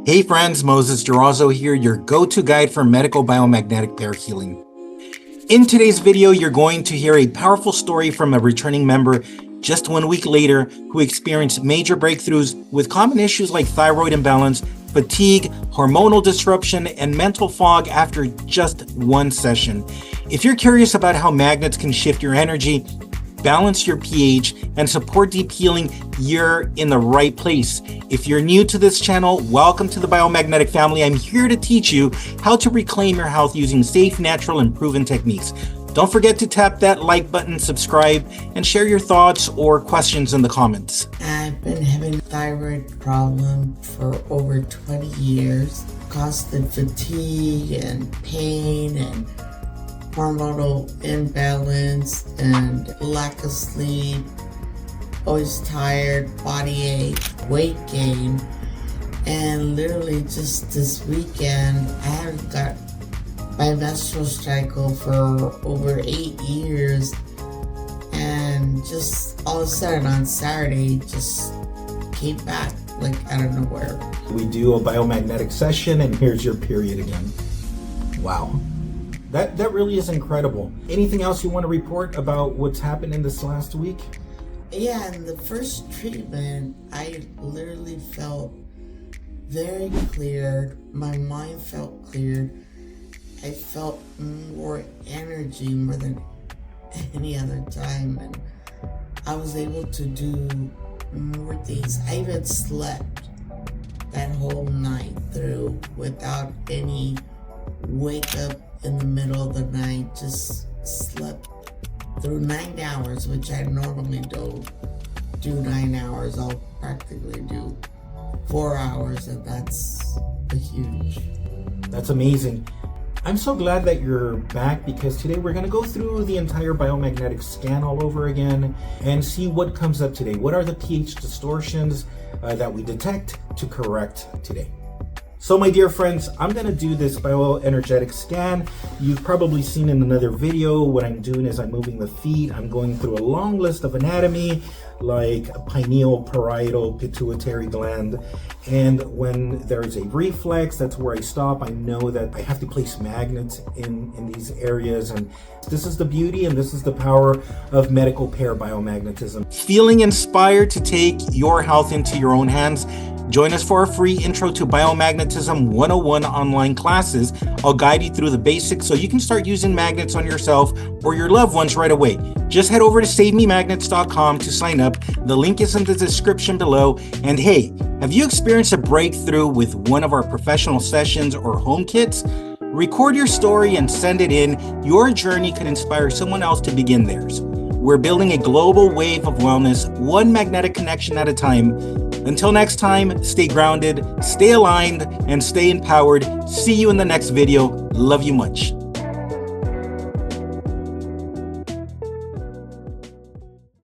Hey friends, Moses Durazo here, your go-to guide for medical biomagnetic pair healing. In today's video, you're going to hear a powerful story from a returning member just 1 week later who experienced major breakthroughs with common issues like thyroid imbalance, fatigue, hormonal disruption, and mental fog after just one session. If you're curious about how magnets can shift your energy, balance your pH, and support deep healing, you're in the right place. If you're new to this channel, welcome to the Biomagnetic family. I'm here to teach you how to reclaim your health using safe, natural, and proven techniques. Don't forget to tap that like button, subscribe, and share your thoughts or questions in the comments. I've been having a thyroid problem for over 20 years. Constant fatigue and pain and hormonal imbalance and lack of sleep, always tired, body ache, weight gain, and literally just this weekend I haven't got my menstrual cycle for over 8 years, and just all of a sudden on Saturday just came back like out of nowhere. We do a biomagnetic session and here's your period again. Wow. That really is incredible. Anything else you want to report about what's happened in this last week? Yeah, in the first treatment, I literally felt very cleared. My mind felt cleared. I felt more energy more than any other time, and I was able to do more things. I even slept that whole night through without any wake up in the middle of the night. Just slept through 9 hours, which I normally don't do 9 hours. I'll practically do 4 hours, and that's huge. That's amazing. I'm so glad that you're back, because today we're going to go through the entire biomagnetic scan all over again and see what comes up today. What are the pH distortions that we detect to correct today? So my dear friends, I'm going to do this bioenergetic scan. You've probably seen in another video, what I'm doing is I'm moving the feet. I'm going through a long list of anatomy like pineal, parietal, pituitary gland. And when there's a reflex, that's where I stop. I know that I have to place magnets in these areas. And this is the beauty and this is the power of medical pair biomagnetism. Feeling inspired to take your health into your own hands? Join us for our free Intro to Biomagnetism 101 online classes. I'll guide you through the basics so you can start using magnets on yourself or your loved ones right away. Just head over to savememagnets.com to sign up. The link is in the description below. And hey, have you experienced a breakthrough with one of our professional sessions or home kits? Record your story and send it in. Your journey could inspire someone else to begin theirs. We're building a global wave of wellness, one magnetic connection at a time. Until next time, stay grounded, stay aligned, and stay empowered. See you in the next video. Love you much.